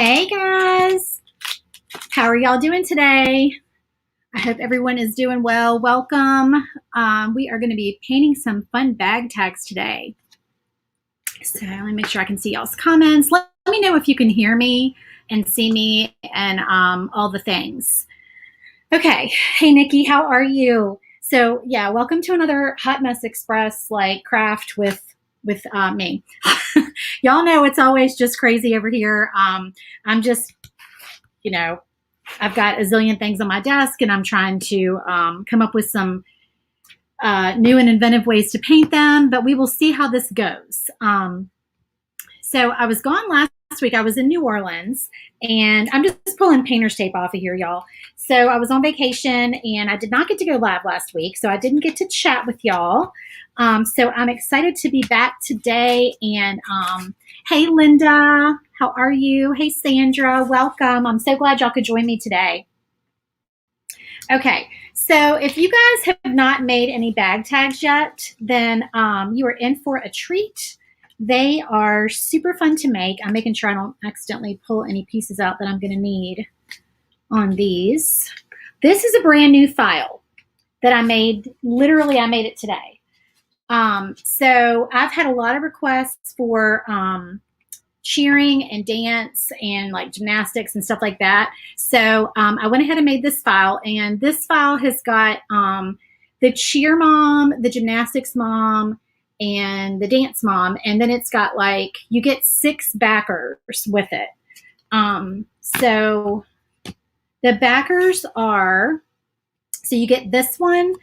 Hey guys, how are y'all doing today? I hope everyone is doing well. Welcome. We are going to be painting some fun bag tags today. So let me make sure I can see y'all's comments. Let me know if you can hear me and see me and all the things. Okay. Hey Nikki, how are you? So yeah, welcome to another Hot Mess Express like craft with me. Y'all know it's always just crazy over here. I'm just, you know, I've got a zillion things on my desk and I'm trying to come up with some new and inventive ways to paint them, but we will see how this goes. So I was gone last week. I was in New Orleans and I'm just pulling painter's tape off of here, y'all. So I was on vacation and I did not get to go live last week. So I didn't get to chat with y'all. So I'm excited to be back today. And hey, Linda, how are you? Hey, Sandra, welcome. I'm so glad y'all could join me today. Okay, so if you guys have not made any bag tags yet, then you are in for a treat. They are super fun to make. I'm making sure I don't accidentally pull any pieces out that I'm going to need on these. This is a brand new file that I made. Literally, I made it today. So I've had a lot of requests for cheering and dance and like gymnastics and stuff like that. So I went ahead and made this file, and this file has got the cheer mom, the gymnastics mom, and the dance mom, and then it's got like, you get 6 backers with it. So the backers are, so you get this one,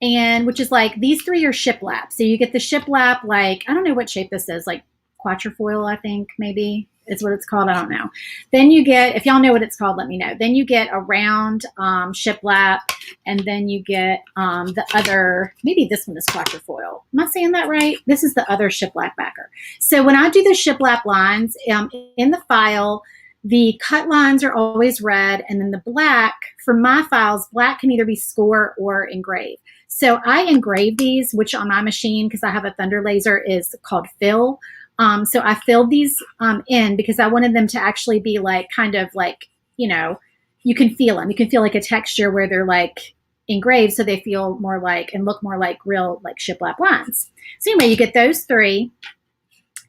and which is like, these 3 are shiplap. So you get the shiplap, like, I don't know what shape this is, like quatrefoil, I think maybe is what it's called. I don't know. Then you get, if y'all know what it's called, let me know. Then you get a round shiplap, and then you get the other, maybe this one is quatrefoil. Am I saying that right? This is the other shiplap backer. So when I do the shiplap lines in the file, the cut lines are always red, and then the black, for my files, black can either be score or engrave. So I engrave these, which on my machine, because I have a Thunder laser, is called fill. So I filled these in because I wanted them to actually be like, kind of like, you know, you can feel them. You can feel like a texture where they're like engraved, so they feel more like and look more like real like shiplap lines. So anyway, you get those 3,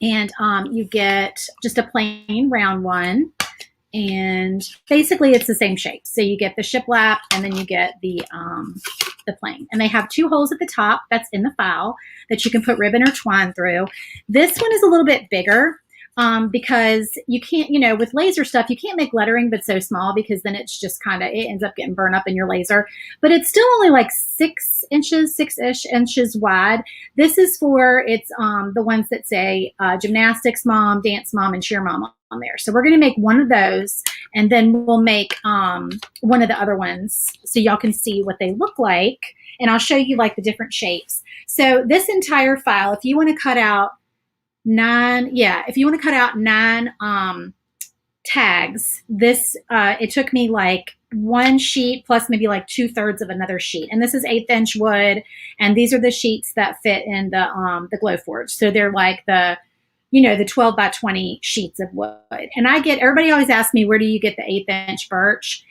and you get just a plain round one. And basically it's the same shape. So you get the shiplap, and then you get the plain. And they have 2 holes at the top that's in the file that you can put ribbon or twine through. This one is a little bit bigger because you can't, you know, with laser stuff, you can't make lettering but so small, because then it's just kind of, it ends up getting burned up in your laser. But it's still only like 6 inches, 6-ish inches wide. This is for, it's the ones that say gymnastics mom, dance mom, and cheer mom on there. So we're going to make one of those, and then we'll make one of the other ones so y'all can see what they look like. And I'll show you like the different shapes. So this entire file, if you want to cut out 9 tags, this it took me like 1 sheet plus maybe like 2/3 of another sheet. And this is 1/8 inch wood, and these are the sheets that fit in the Glowforge. So they're like the, you know, the 12 by 20 sheets of wood. And everybody always asks me, where do you get the 1/8 inch birch?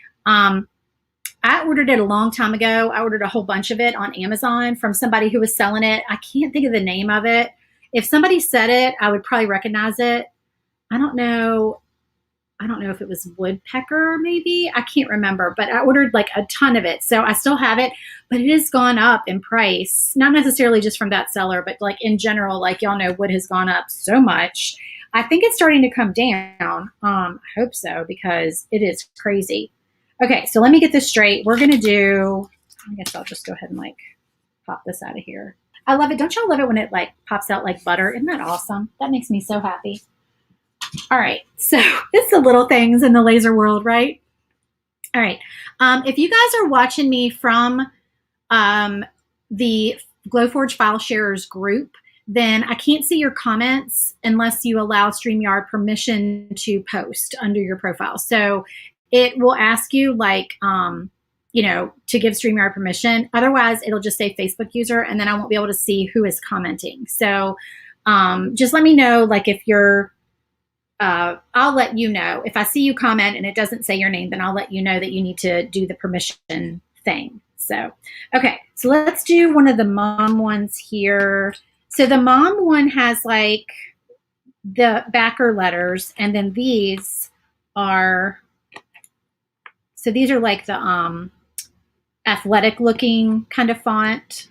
I ordered it a long time ago. I ordered a whole bunch of it on Amazon from somebody who was selling it. I can't think of the name of it. If somebody said it, I would probably recognize it. I don't know if it was woodpecker, maybe. I can't remember, but I ordered like a ton of it. So I still have it, but it has gone up in price. Not necessarily just from that seller, but like in general, like y'all know, wood has gone up so much. I think it's starting to come down. I hope so, because it is crazy. Okay, so let me get this straight. We're going to do, I guess I'll just go ahead and like pop this out of here. I love it. Don't y'all love it when it like pops out like butter? Isn't that awesome? That makes me so happy. All right, so it's the little things in the laser world, right? All right, if you guys are watching me from the Glowforge File Sharers group, then I can't see your comments unless you allow StreamYard permission to post under your profile. So it will ask you like, you know, to give StreamYard permission. Otherwise, it'll just say Facebook user, and then I won't be able to see who is commenting. So just let me know, like, if you're I'll let you know. If I see you comment and it doesn't say your name, then I'll let you know that you need to do the permission thing. So, okay, so let's do one of the mom ones here. So the mom one has like the backer letters, and then these are, so these are like the athletic looking kind of font.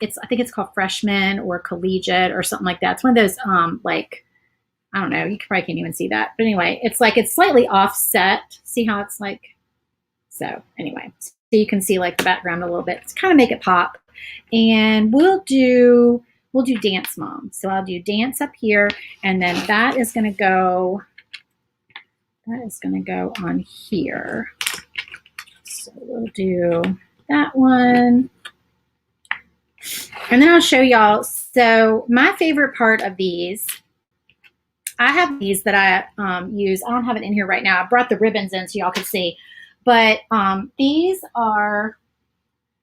I think it's called freshman or collegiate or something like that. It's one of those like, I don't know, you probably can't even see that. But anyway, it's like it's slightly offset. See how it's like, so anyway, so you can see like the background a little bit to kind of make it pop. And we'll do dance mom. So I'll do dance up here, and then that is going to go on here. So we'll do that one. And then I'll show y'all. So my favorite part of these, I have these that I use. I don't have it in here right now. I brought the ribbons in so y'all could see. But these are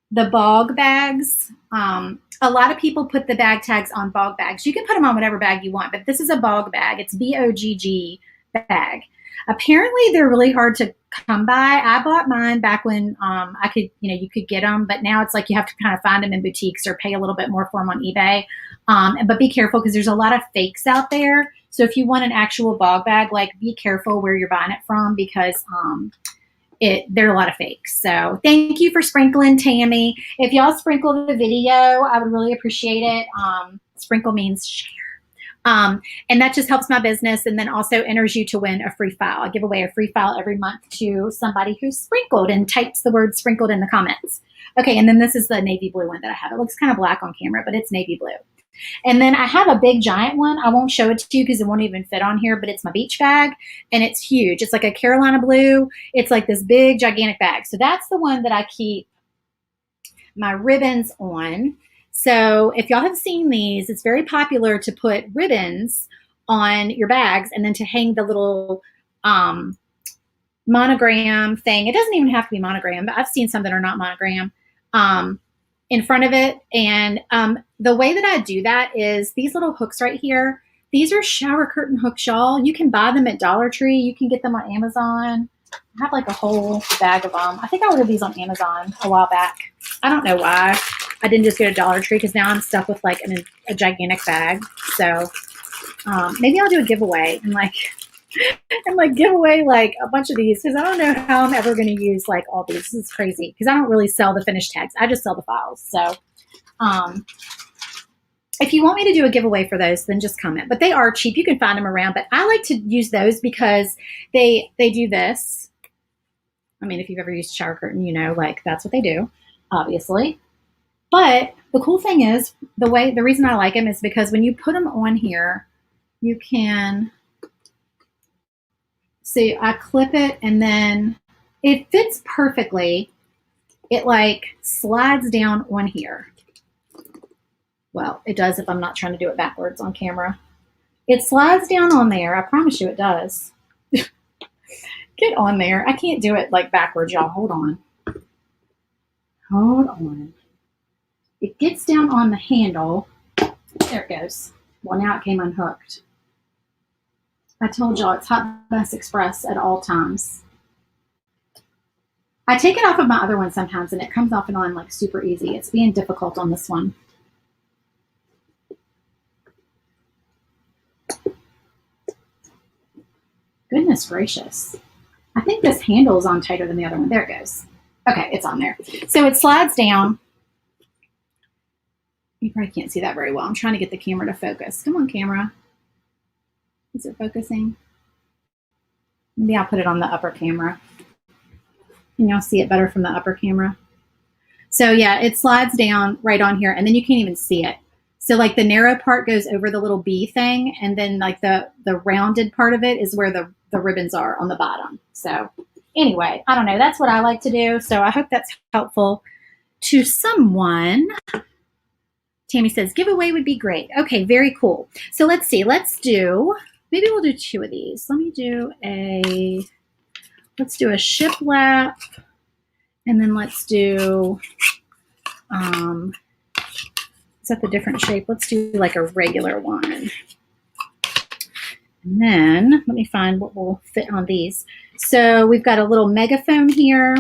the bog bags. A lot of people put the bag tags on bog bags. You can put them on whatever bag you want, but this is a bog bag. It's BOGG bag. Apparently, they're really hard to come by. I bought mine back when I could, you could get them, but now it's like you have to kind of find them in boutiques or pay a little bit more for them on eBay. But be careful because there's a lot of fakes out there. So if you want an actual bog bag, like be careful where you're buying it from because there are a lot of fakes. So thank you for sprinkling, Tammy. If y'all sprinkle the video, I would really appreciate it. Sprinkle means share. And that just helps my business and then also enters you to win a free file. I give away a free file every month to somebody who's sprinkled and types the word sprinkled in the comments. Okay, and then this is the navy blue one that I have. It looks kind of black on camera, but it's navy blue. And then I have a big giant one. I won't show it to you because it won't even fit on here, but it's my beach bag and it's huge. It's like a Carolina blue. It's like this big, gigantic bag. So that's the one that I keep my ribbons on. So if y'all have seen these, it's very popular to put ribbons on your bags and then to hang the little monogram thing. It doesn't even have to be monogram, but I've seen some that are not monogram in front of it. And the way that I do that is these little hooks right here. These are shower curtain hooks, y'all. You can buy them at Dollar Tree. You can get them on Amazon. I have like a whole bag of them. I think I ordered these on Amazon a while back. I don't know why I didn't just go to Dollar Tree because now I'm stuck with like a gigantic bag. So maybe I'll do a giveaway and give away like a bunch of these because I don't know how I'm ever going to use like all these. This is crazy because I don't really sell the finished tags. I just sell the files. So if you want me to do a giveaway for those, then just comment. But they are cheap. You can find them around. But I like to use those because they do this. I mean, if you've ever used a shower curtain, you know, like that's what they do, obviously. But the cool thing is the reason I like them is because when you put them on here, you can see I clip it and then it fits perfectly. It like slides down on here. Well, it does if I'm not trying to do it backwards on camera. It slides down on there. I promise you it does. Get on there. I can't do it like backwards, y'all. Hold on. Hold on. It gets down on the handle. There it goes. Well, now it came unhooked. I told y'all it's Hot Mess Express at all times. I take it off of my other one sometimes and it comes off and on like super easy. It's being difficult on this one. Goodness gracious. I think this handle is on tighter than the other one. There it goes. Okay, it's on there. So it slides down. You probably can't see that very well. I'm trying to get the camera to focus. Come on, camera. Is it focusing? Maybe I'll put it on the upper camera. Can y'all see it better from the upper camera? So yeah, it slides down right on here, and then you can't even see it. So like the narrow part goes over the little B thing, and then like the rounded part of it is where the ribbons are on the bottom. So anyway, I don't know. That's what I like to do. So I hope that's helpful to someone. Tammy says giveaway would be great. Okay, very cool. So let's see. Maybe we'll do two of these. Let's do a shiplap, and then let's do, is that the different shape? Let's do like a regular one. And And then let me find what will fit on these. So we've got a little megaphone here.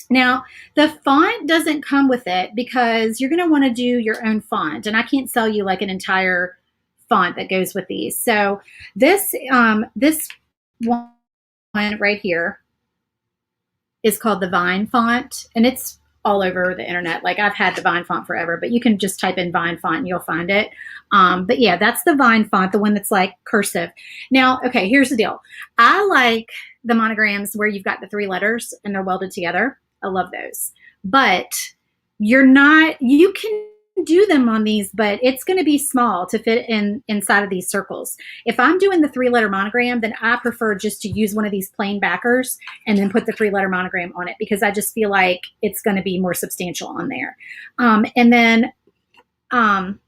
Now, the font doesn't come with it because you're going to want to do your own font. And I can't sell you like an entire font that goes with these. So this one right here is called the Vine font, and it's all over the internet. Like I've had the Vine font forever, but you can just type in Vine font and you'll find it. But yeah, that's the Vine font, the one that's like cursive. Now, okay, here's the deal. I like the monograms where you've got the 3 letters and they're welded together. I love those. But you can do them on these, but it's going to be small to fit inside of these circles. If I'm doing the 3-letter monogram, then I prefer just to use one of these plain backers and then put the 3-letter monogram on it because I just feel like it's going to be more substantial on there. And then my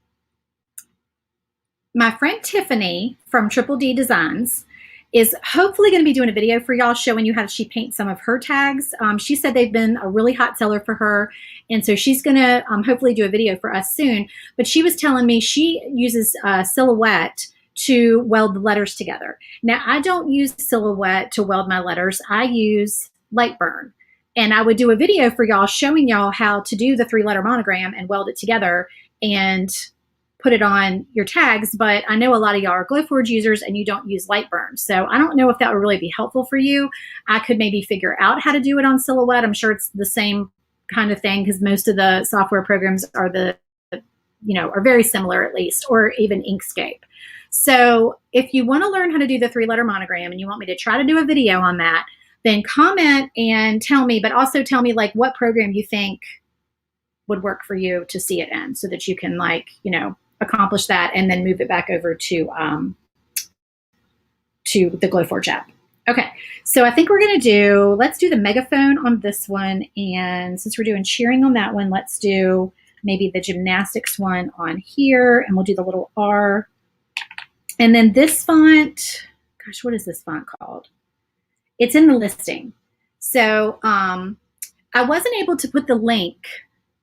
friend Tiffany from Triple D Designs is hopefully going to be doing a video for y'all showing you how she paints some of her tags. She said they've been a really hot seller for her. And so she's going to hopefully do a video for us soon. But she was telling me she uses Silhouette to weld the letters together. Now, I don't use Silhouette to weld my letters. I use Lightburn. And I would do a video for y'all showing y'all how to do the 3-letter monogram and weld it together and put it on your tags, but I know a lot of y'all are Glowforge users and you don't use Lightburn. So I don't know if that would really be helpful for you. I could maybe figure out how to do it on Silhouette. I'm sure it's the same kind of thing because most of the software programs are are very similar at least, or even Inkscape. So if you want to learn how to do the 3-letter monogram and you want me to try to do a video on that, then comment and tell me, but also tell me like what program you think would work for you to see it in so that you can accomplish that and then move it back over to the Glowforge app. Okay, so I think let's do the megaphone on this one. And since we're doing cheering on that one, let's do maybe the gymnastics one on here, and we'll do the little R. And then this font, gosh, what is this font called? It's in the listing. So I wasn't able to put the link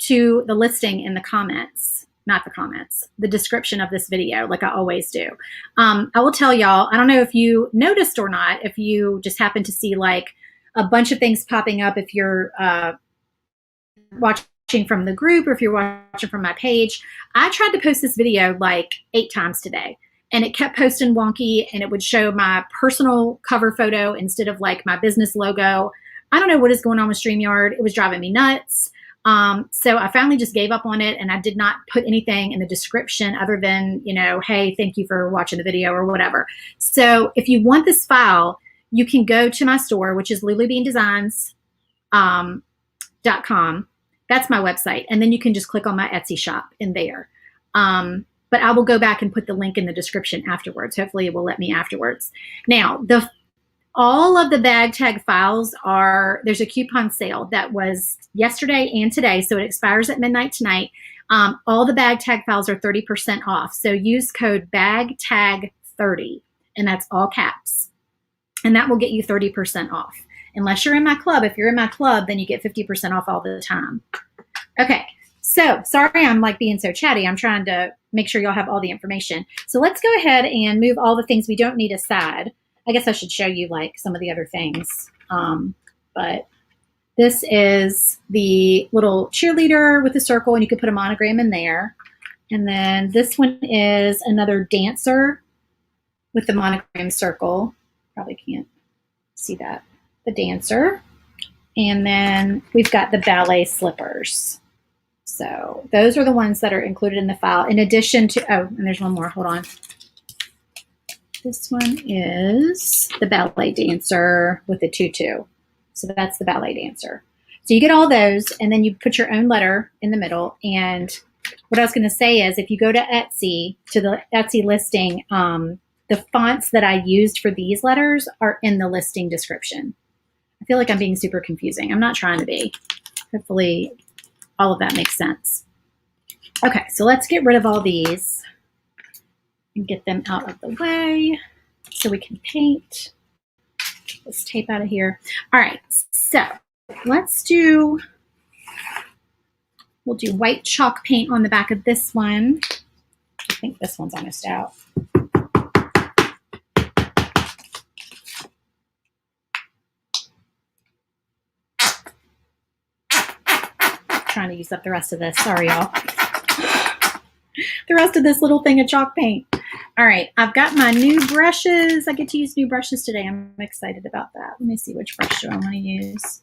to the listing in the comments. Not the comments, the description of this video, like I always do. I will tell y'all, I don't know if you noticed or not, if you just happen to see like a bunch of things popping up if you're watching from the group or if you're watching from my page. I tried to post this video like 8 times today and it kept posting wonky and it would show my personal cover photo instead of like my business logo. I don't know what is going on with StreamYard. It was driving me nuts. So I finally just gave up on it and I did not put anything in the description other than, hey, thank you for watching the video or whatever. So if you want this file, you can go to my store, which is lulubeandesigns.com. That's my website. And then you can just click on my Etsy shop in there. But I will go back and put the link in the description afterwards. Hopefully it will let me afterwards. Now, all of the bag tag files there's a coupon sale that was yesterday and today, so it expires at midnight tonight. All the bag tag files are 30% off. So use code BAGTAG30, and that's all caps. And that will get you 30% off. Unless you're in my club. If you're in my club, then you get 50% off all the time. Okay, so sorry I'm like being so chatty. I'm trying to make sure y'all have all the information. So let's go ahead and move all the things we don't need aside. I guess I should show you like some of the other things. But this is the little cheerleader with the circle, and you could put a monogram in there. And then this one is another dancer with the monogram circle. Probably can't see that. The dancer. And then we've got the ballet slippers. So those are the ones that are included in the file. In addition to, oh, and there's one more. Hold on. This one is the ballet dancer with the tutu. So that's the ballet dancer. So you get all those, and then you put your own letter in the middle. And what I was going to say is if you go to Etsy, to the Etsy listing, the fonts that I used for these letters are in the listing description. I feel like I'm being super confusing. I'm not trying to be. Hopefully all of that makes sense. Okay, so let's get rid of all these and get them out of the way so we can paint. Get this tape out of here. All right, so we'll do white chalk paint on the back of this one. I think this one's almost out. use up the rest of this. Sorry, y'all. The rest of this little thing of chalk paint. All right, I've got my new brushes. I get to use new brushes today. I'm excited about that. Let me see, which brush do I want to use?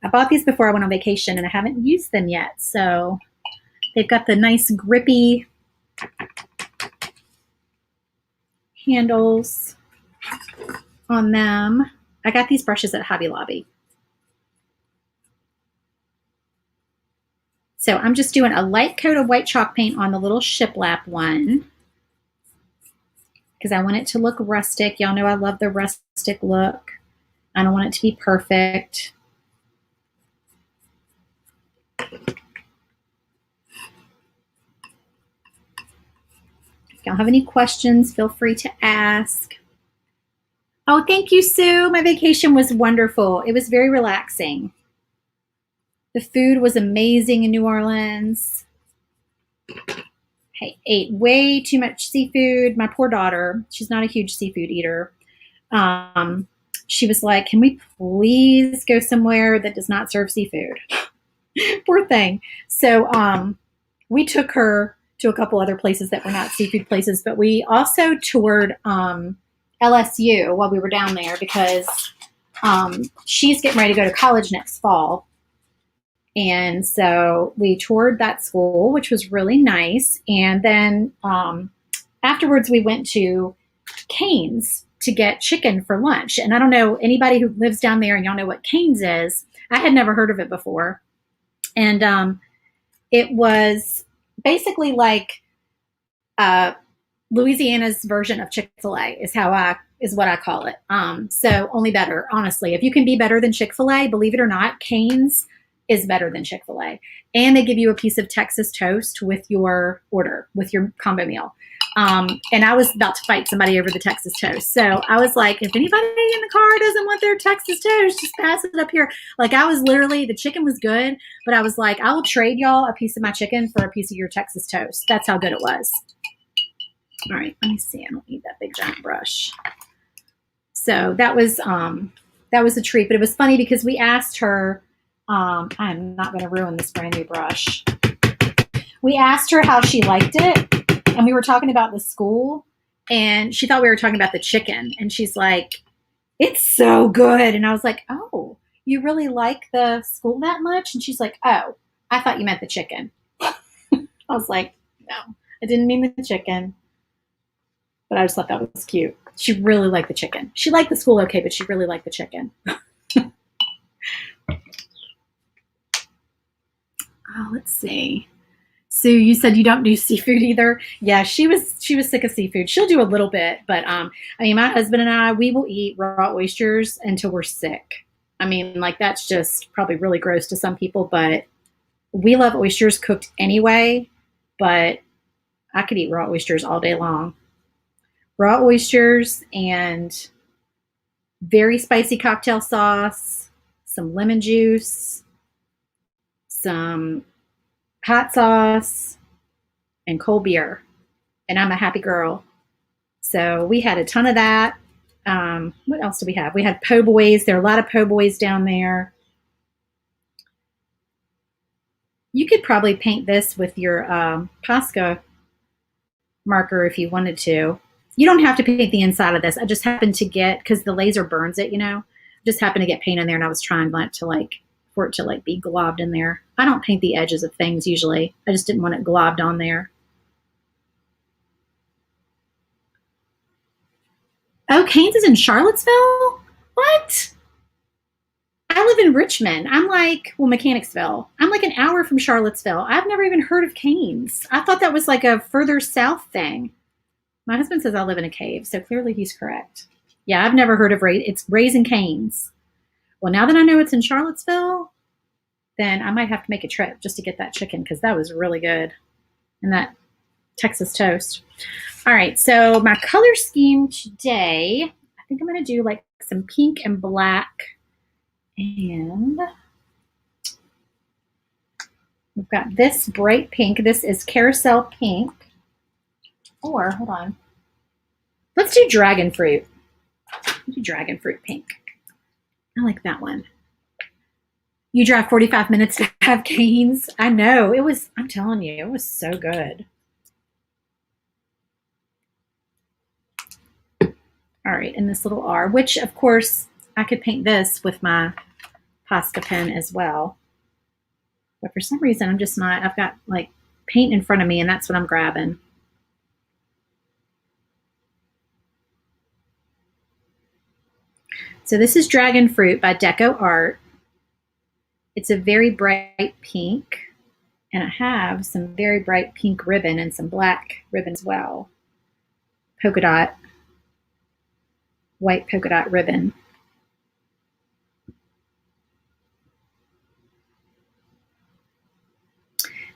I bought these before I went on vacation, and I haven't used them yet. So they've got the nice grippy handles on them. I got these brushes at Hobby Lobby. So I'm just doing a light coat of white chalk paint on the little shiplap one because I want it to look rustic. Y'all know I love the rustic look. I don't want it to be perfect. If y'all have any questions, feel free to ask. Oh, thank you, Sue. My vacation was wonderful. It was very relaxing. The food was amazing in New Orleans. I ate way too much seafood. My poor daughter, she's not a huge seafood eater. She was like, can we please go somewhere that does not serve seafood? Poor thing. So we took her to a couple other places that were not seafood places, but we also toured LSU while we were down there because she's getting ready to go to college next fall. And so we toured that school, which was really nice. And then afterwards, we went to Cane's to get chicken for lunch. And I don't know anybody who lives down there and y'all know what Cane's is. I had never heard of it before. And it was basically like Louisiana's version of Chick-fil-A is what I call it. So only better, honestly. If you can be better than Chick-fil-A, believe it or not, Cane's is better than Chick-fil-A. And they give you a piece of Texas toast with your order, with your combo meal. And I was about to fight somebody over the Texas toast. So I was like, if anybody in the car doesn't want their Texas toast, just pass it up here. Like I was literally, the chicken was good, but I was like, I will trade y'all a piece of my chicken for a piece of your Texas toast. That's how good it was. All right, let me see. I don't need that big giant brush. So that was a treat, but it was funny because we asked her, I'm not going to ruin this brand new brush. We asked her how she liked it, and we were talking about the school, and she thought we were talking about the chicken, and she's like, it's so good. And I was like, oh, you really like the school that much? And she's like, oh, I thought you meant the chicken. I was like, no, I didn't mean the chicken, but I just thought that was cute. She really liked the chicken. She liked the school okay, but she really liked the chicken. Oh, let's see. Sue, you said you don't do seafood either. Yeah, she was sick of seafood. She'll do a little bit, but I mean, my husband and I, we will eat raw oysters until we're sick. I mean, like that's just probably really gross to some people, but we love oysters cooked anyway. But I could eat raw oysters all day long. Raw oysters and very spicy cocktail sauce, some lemon juice, some hot sauce, and cold beer. And I'm a happy girl. So we had a ton of that. What else do we have? We had po' boys. There are a lot of po' boys down there. You could probably paint this with your Posca marker if you wanted to. You don't have to paint the inside of this. I just happened to get, because the laser burns it, you know, just happened to get paint in there, and I was trying not to for it to be globbed in there. I don't paint the edges of things usually. I just didn't want it globbed on there. Oh, Cane's is in Charlottesville? What? I live in Richmond. I'm Mechanicsville. I'm like an hour from Charlottesville. I've never even heard of Cane's. I thought that was like a further south thing. My husband says I live in a cave, so clearly he's correct. Yeah, I've never heard of it's Raising Cane's. Well, now that I know it's in Charlottesville, then I might have to make a trip just to get that chicken because that was really good. And that Texas toast. All right, so my color scheme today, I think I'm going to do like some pink and black. And we've got this bright pink. This is carousel pink. Or, hold on. Let's do dragon fruit. Let's do dragon fruit pink. I like that one. You drive 45 minutes to have canes. I know. I'm telling you, it was so good. All right, and this little R, which of course I could paint this with my pasta pen as well. But for some reason, I'm just not, I've got like paint in front of me and that's what I'm grabbing. So this is Dragon Fruit by Deco Art. It's a very bright pink, and I have some very bright pink ribbon and some black ribbon as well. Polka dot, white polka dot ribbon.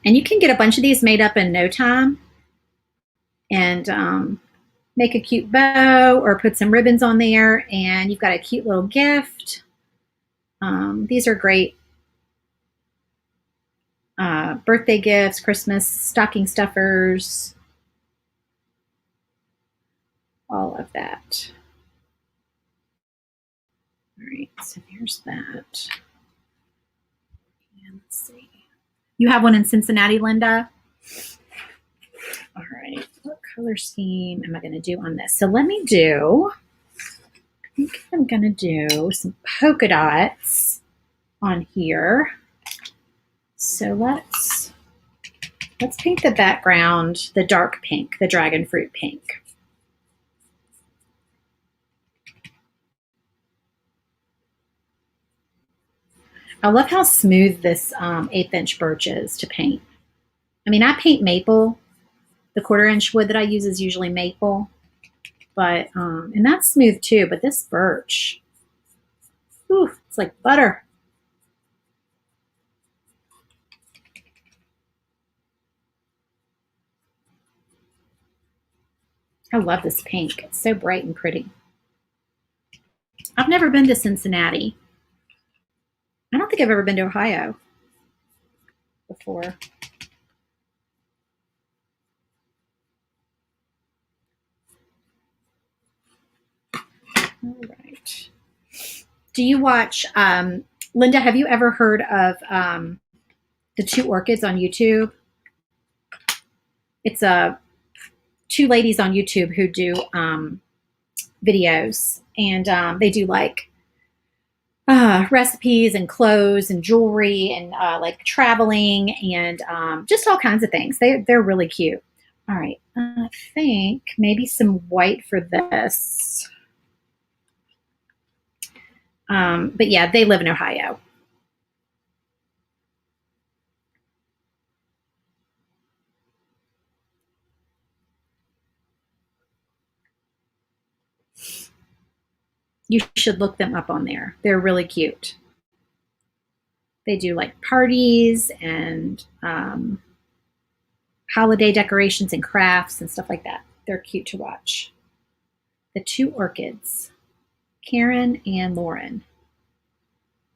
And you can get a bunch of these made up in no time and make a cute bow or put some ribbons on there, and you've got a cute little gift. These are great birthday gifts, Christmas, stocking stuffers, all of that. All right, so there's that. And let's see. You have one in Cincinnati, Linda? All right, what color scheme am I going to do on this? So let me do, I think I'm going to do some polka dots on here. So let's paint the background, the dark pink, the dragon fruit pink. I love how smooth this 1/8 inch birch is to paint. I mean, I paint maple. The 1/4 inch wood that I use is usually maple, but and that's smooth too. But this birch, ooh, it's like butter. I love this pink. It's so bright and pretty. I've never been to Cincinnati. I don't think I've ever been to Ohio before. All right. Do you watch, Linda, have you ever heard of the Two Orchids on YouTube? It's two ladies on YouTube who do videos, and they do like recipes and clothes and jewelry and like traveling and just all kinds of things. They're really cute. All right, I think maybe some white for this. But yeah, they live in Ohio. You should look them up on there. They're really cute. They do like parties and holiday decorations and crafts and stuff like that. They're cute to watch. The Two Orchids, Karen and Lauren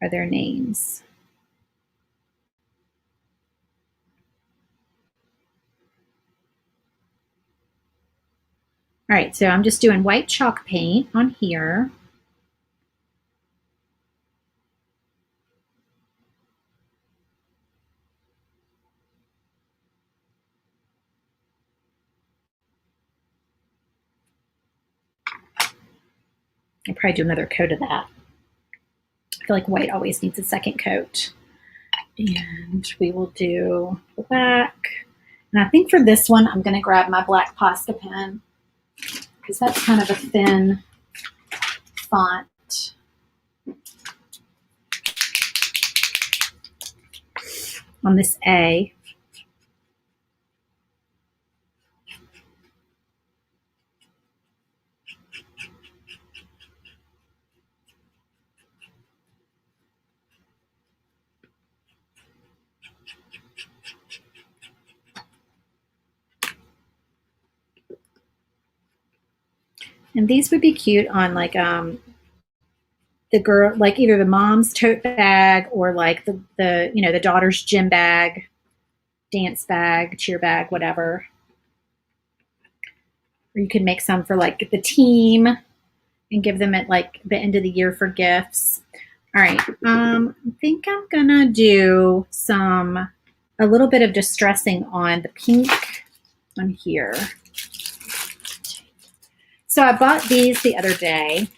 are their names. All right, so I'm just doing white chalk paint on here. I'll probably do another coat of that. I feel like white always needs a second coat. And we will do black. And I think for this one, I'm going to grab my black pasta pen because that's kind of a thin font. On this A. And these would be cute on like the girl, like either the mom's tote bag or like the you know, the daughter's gym bag, dance bag, cheer bag, whatever. Or you could make some for like the team and give them at like the end of the year for gifts. All right. I think I'm gonna do a little bit of distressing on the pink on here. So I bought these the other day.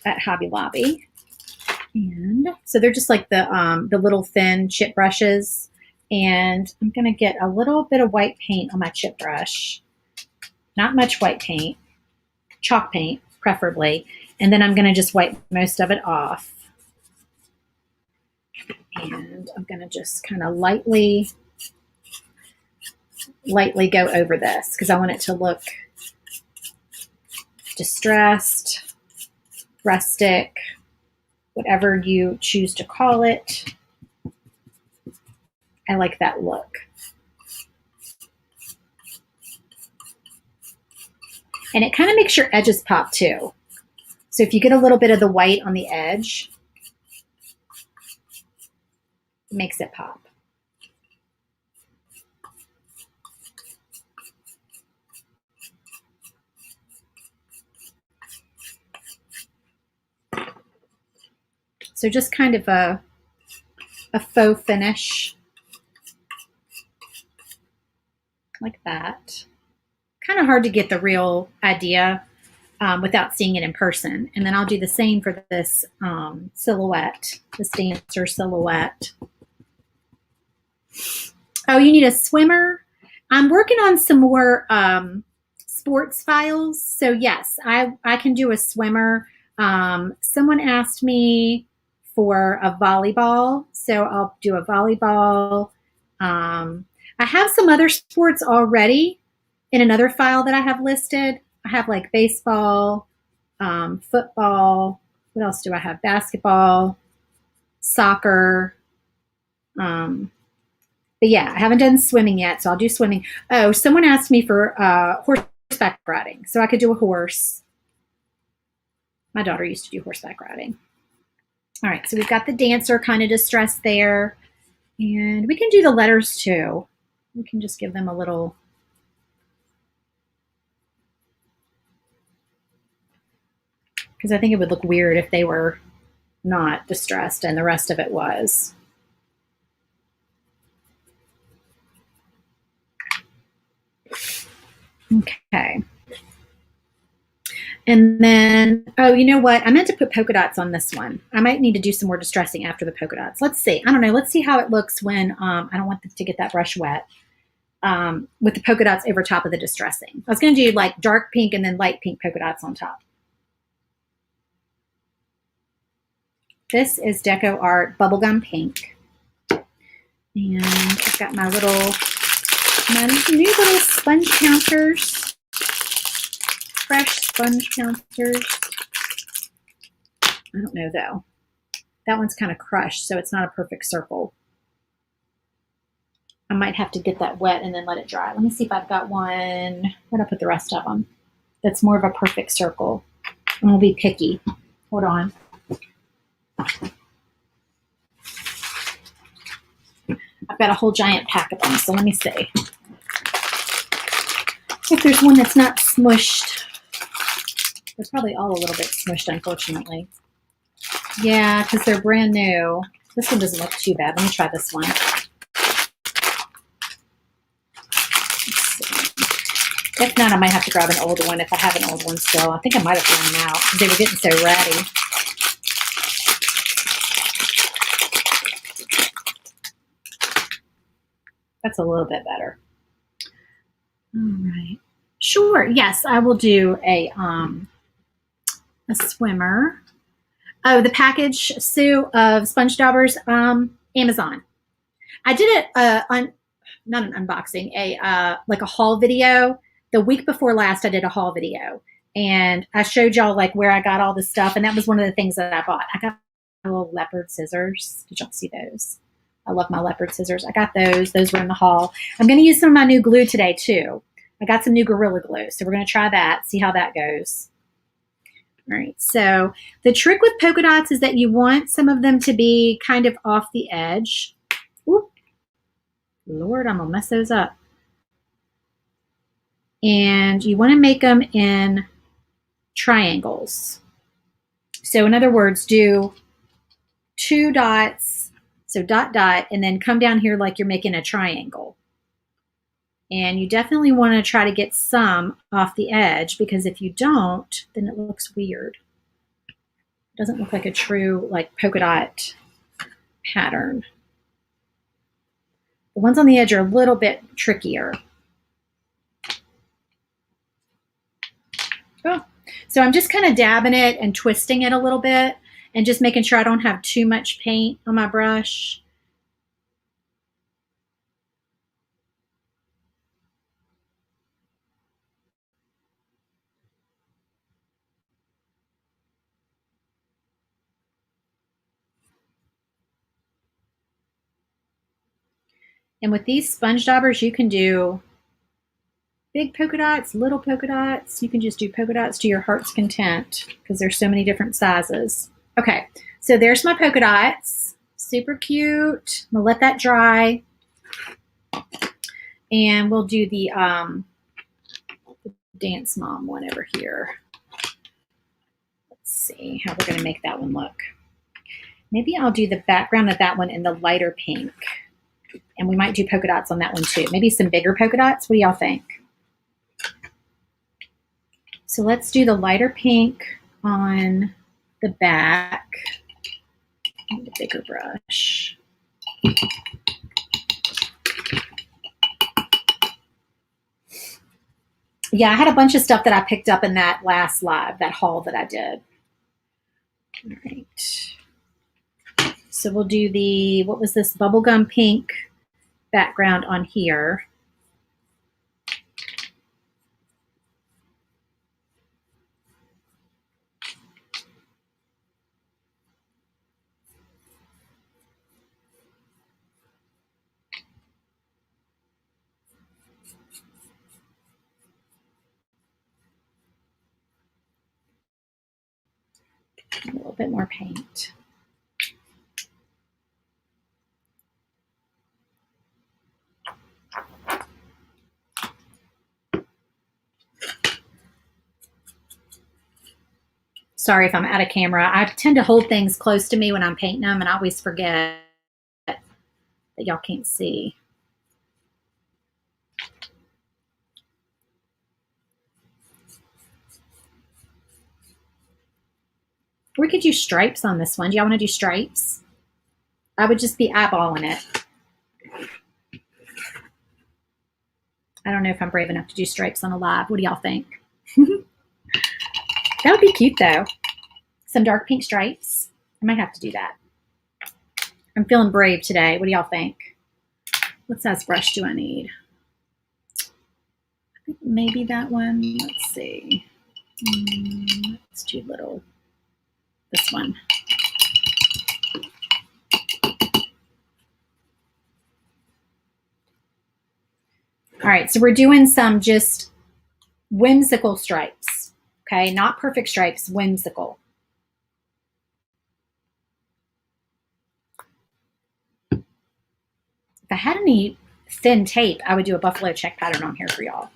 At Hobby Lobby. And so they're just like the little thin chip brushes. And I'm gonna get a little bit of white paint on my chip brush. Not much white paint. Chalk paint, preferably. And then I'm going to just wipe most of it off. And I'm going to just kind of lightly go over this because I want it to look distressed, rustic, whatever you choose to call it. I like that look. And it kind of makes your edges pop too. So if you get a little bit of the white on the edge, it makes it pop. So just kind of a faux finish like that. Kind of hard to get the real idea without seeing it in person. And then I'll do the same for this silhouette, this dancer silhouette. Oh, you need a swimmer? I'm working on some more sports files. So yes, I can do a swimmer. Someone asked me for a volleyball. So I'll do a volleyball. I have some other sports already in another file that I have listed. I have like baseball, football. What else do I have? Basketball, soccer. But yeah, I haven't done swimming yet, so I'll do swimming. Oh, someone asked me for horseback riding, so I could do a horse. My daughter used to do horseback riding. All right, so we've got the dancer kind of distressed there. And we can do the letters too. We can just give them a little... because I think it would look weird if they were not distressed and the rest of it was. Okay. And then, oh, you know what? I meant to put polka dots on this one. I might need to do some more distressing after the polka dots. Let's see. I don't know. Let's see how it looks when I don't want to get that brush wet with the polka dots over top of the distressing. I was going to do like dark pink and then light pink polka dots on top. This is Deco Art Bubblegum Pink. And I've got my new little sponge counters. Fresh sponge counters. I don't know though. That one's kind of crushed, so it's not a perfect circle. I might have to get that wet and then let it dry. Let me see if I've got one. Where'd I put the rest of them? That's more of a perfect circle. I'm gonna be picky. Hold on. I've got a whole giant pack of them, so let me see if there's one that's not smushed. They're probably all a little bit smushed, unfortunately. Yeah, because they're brand new. This one doesn't look too bad. Let me try this one. If not, I might have to grab an old one if I have an old one still. I think I might have thrown them out because they were getting so ratty. That's a little bit better. All right. Sure. Yes, I will do a swimmer. Oh, the package, Sue, of sponge daubers, Amazon. I did it not an unboxing, like a haul video. The week before last, I did a haul video, and I showed y'all like where I got all this stuff, and that was one of the things that I bought. I got little leopard scissors. Did y'all see those? I love my leopard scissors. I got those. Those were in the haul. I'm going to use some of my new glue today too. I got some new Gorilla Glue, so we're going to try that, see how that goes. All right, so the trick with polka dots is that you want some of them to be kind of off the edge. Ooh, Lord, I'm going to mess those up. And you want to make them in triangles. So in other words, do 2 dots, so dot, dot, and then come down here like you're making a triangle. And you definitely want to try to get some off the edge, because if you don't, then it looks weird. It doesn't look like a true like polka dot pattern. The ones on the edge are a little bit trickier. Oh. So I'm just kind of dabbing it and twisting it a little bit and just making sure I don't have too much paint on my brush. And with these sponge daubers, you can do big polka dots, little polka dots. You can just do polka dots to your heart's content because there's so many different sizes. Okay, so there's my polka dots. Super cute. I'm gonna let that dry. And we'll do the Dance Mom one over here. Let's see how we're gonna make that one look. Maybe I'll do the background of that one in the lighter pink. And we might do polka dots on that one too. Maybe some bigger polka dots. What do y'all think? So let's do the lighter pink on the back. I need a bigger brush. Yeah, I had a bunch of stuff that I picked up in that last live, that haul that I did. All right. So we'll do the, what was this, bubblegum pink background on here. A little bit more paint. Sorry if I'm out of camera. I tend to hold things close to me when I'm painting them, and I always forget that y'all can't see. We could do stripes on this one. Do y'all want to do stripes? I would just be eyeballing it. I don't know if I'm brave enough to do stripes on a live. What do y'all think? That would be cute though. Some dark pink stripes. I might have to do that. I'm feeling brave today. What do y'all think? What size brush do I need? I think maybe that one. Let's see. It's too little. This one. All right, so we're doing some just whimsical stripes. Okay, not perfect stripes, whimsical. If I had any thin tape, I would do a buffalo check pattern on here for y'all.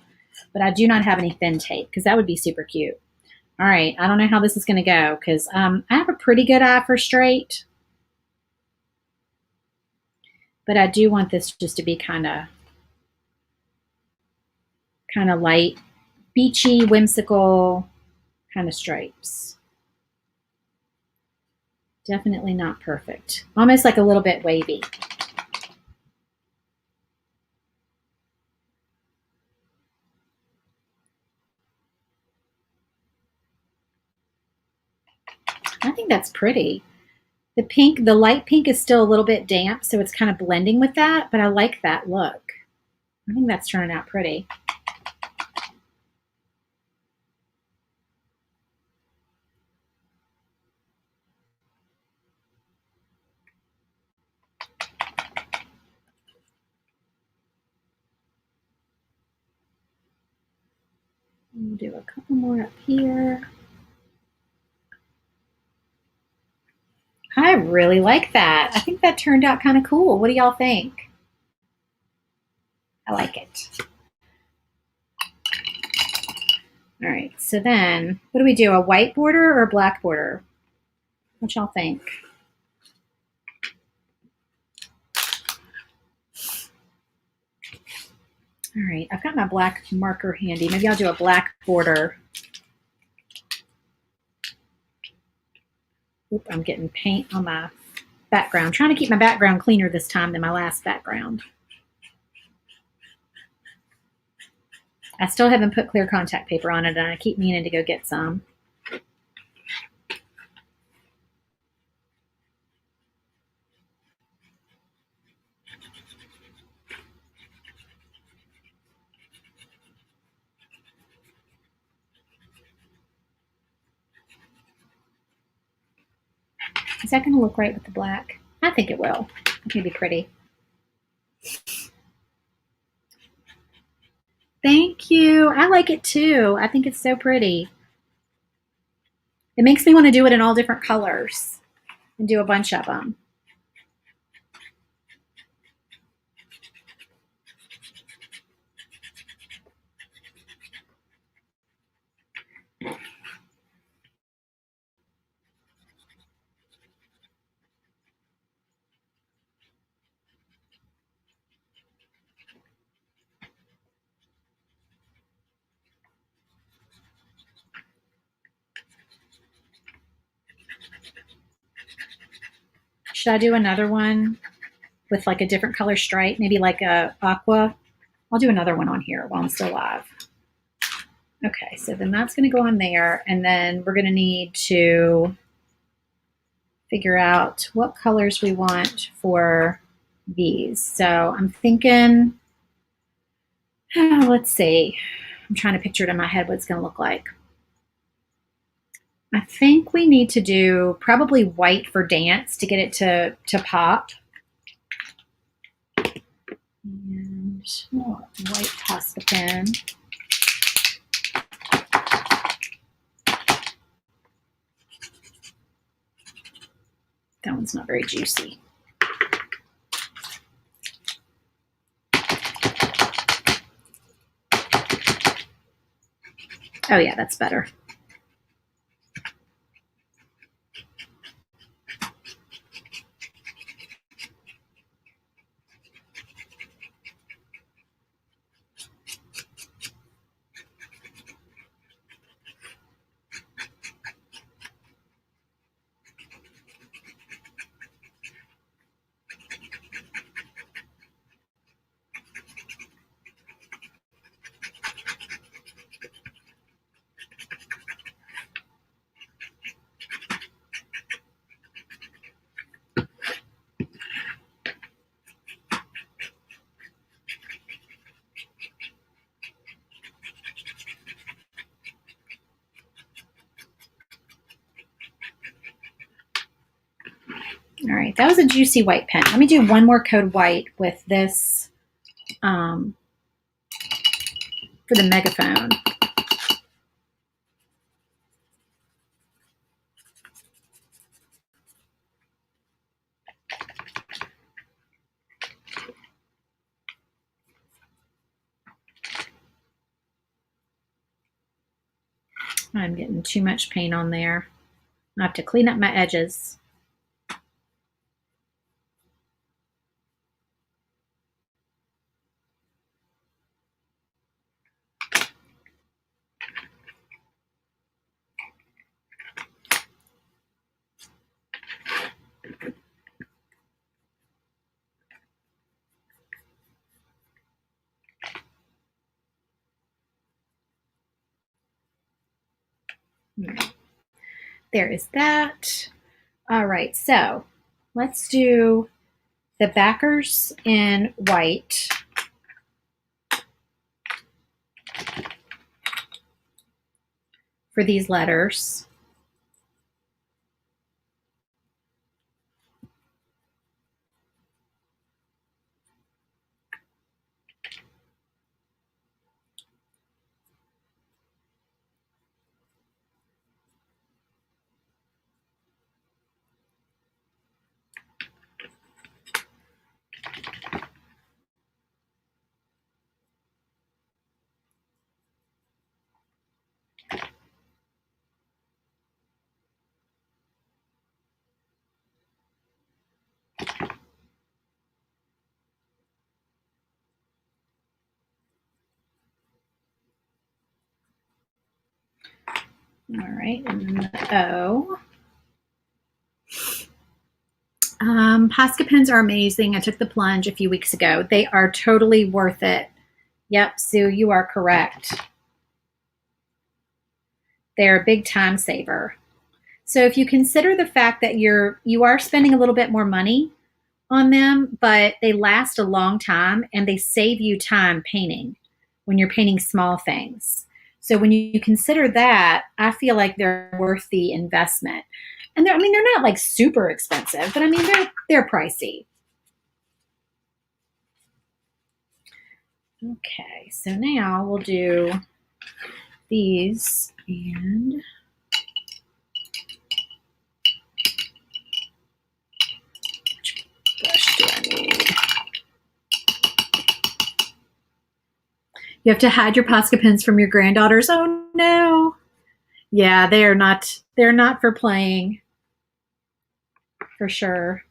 But I do not have any thin tape because that would be super cute. All right, I don't know how this is going to go because I have a pretty good eye for straight. But I do want this just to be kind of light, beachy, whimsical kind of stripes. Definitely not perfect. Almost like a little bit wavy. I think that's pretty. The pink, the light pink is still a little bit damp, so it's kind of blending with that, but I like that look. I think that's turning out pretty. We'll do a couple more up here. I really like that. I think that turned out kind of cool. What do y'all think? I like it. All right, so then what do we do? A white border or a black border? What y'all think? All right, I've got my black marker handy. Maybe I'll do a black border. Oop, I'm getting paint on my background. I'm trying to keep my background cleaner this time than my last background. I still haven't put clear contact paper on it, and I keep meaning to go get some. Is that going to look right with the black? I think it will. It's going to be pretty. Thank you. I like it too. I think it's so pretty. It makes me want to do it in all different colors and do a bunch of them. Should I do another one with like a different color stripe? Maybe like a aqua? I'll do another one on here while I'm still live. Okay, so then that's going to go on there. And then we're going to need to figure out what colors we want for these. So I'm thinking, let's see. I'm trying to picture it in my head what it's going to look like. I think we need to do probably white for dance to get it to pop. And white pasta pen. That one's not very juicy. Oh yeah, that's better. All right, that was a juicy white pen. Let me do one more coat of white with this for the megaphone. I'm getting too much paint on there. I have to clean up my edges. There is that. All right, so let's do the backers in white. For these letters. All right, and then the O. Posca pens are amazing. I took the plunge a few weeks ago. They are totally worth it. Yep, Sue, you are correct. They're a big time saver. So if you consider the fact that you are spending a little bit more money on them, but they last a long time and they save you time painting when you're painting small things. So when you consider that, I feel like they're worth the investment. And they're not like super expensive, but I mean, they're pricey. Okay, so now we'll do these and which brush do I need? You have to hide your Posca pens from your granddaughters. Oh no. Yeah, they're not for playing. For sure.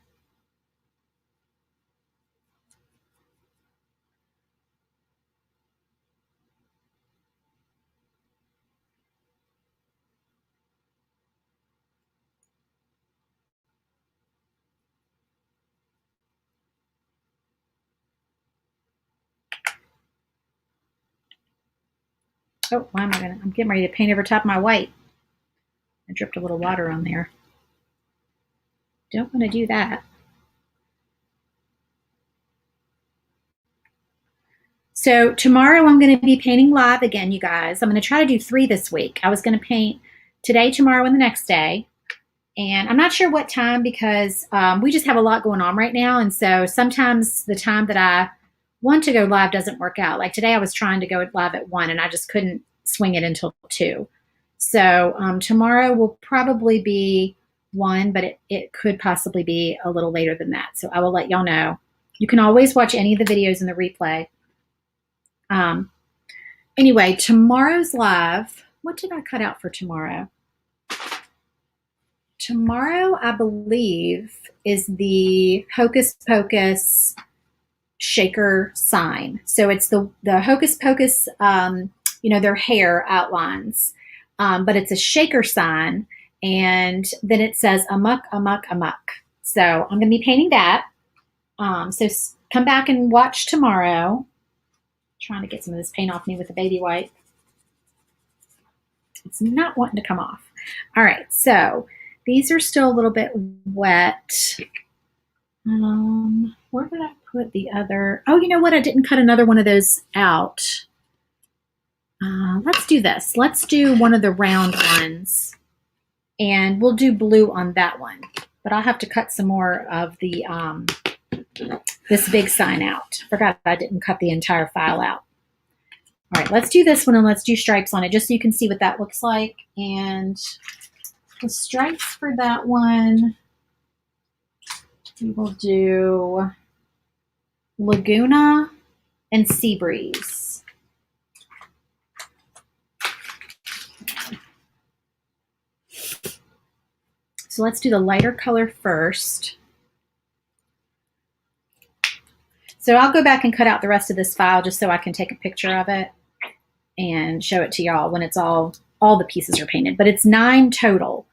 Oh, why am I gonna? I'm getting ready to paint over top of my white. I dripped a little water on there. Don't want to do that. So tomorrow I'm going to be painting live again, you guys. I'm going to try to do 3 this week. I was going to paint today, tomorrow, and the next day. And I'm not sure what time because we just have a lot going on right now. And so sometimes the time that I want to go live doesn't work out. Like today I was trying to go live at 1 and I just couldn't swing it until 2. So tomorrow will probably be 1, but it could possibly be a little later than that. So I will let y'all know. You can always watch any of the videos in the replay. Anyway, tomorrow's live. What did I cut out for tomorrow? Tomorrow, I believe, is the Hocus Pocus shaker sign. So it's the Hocus Pocus, their hair outlines, but it's a shaker sign, and then it says amuck, amuck, amuck. So I'm going to be painting that. So come back and watch tomorrow. Trying to get some of this paint off me with a baby wipe. It's not wanting to come off. All right, so these are still a little bit wet. Where did I put the other? Oh, you know what? I didn't cut another one of those out. Let's do this. Let's do one of the round ones, and we'll do blue on that one. But I'll have to cut some more of the this big sign out. Forgot I didn't cut the entire file out. All right, let's do this one and let's do stripes on it just so you can see what that looks like. And the stripes for that one, we will do Laguna and Sea Breeze. So let's do the lighter color first. So I'll go back and cut out the rest of this file just so I can take a picture of it and show it to y'all when it's all the pieces are painted. But it's 9 total.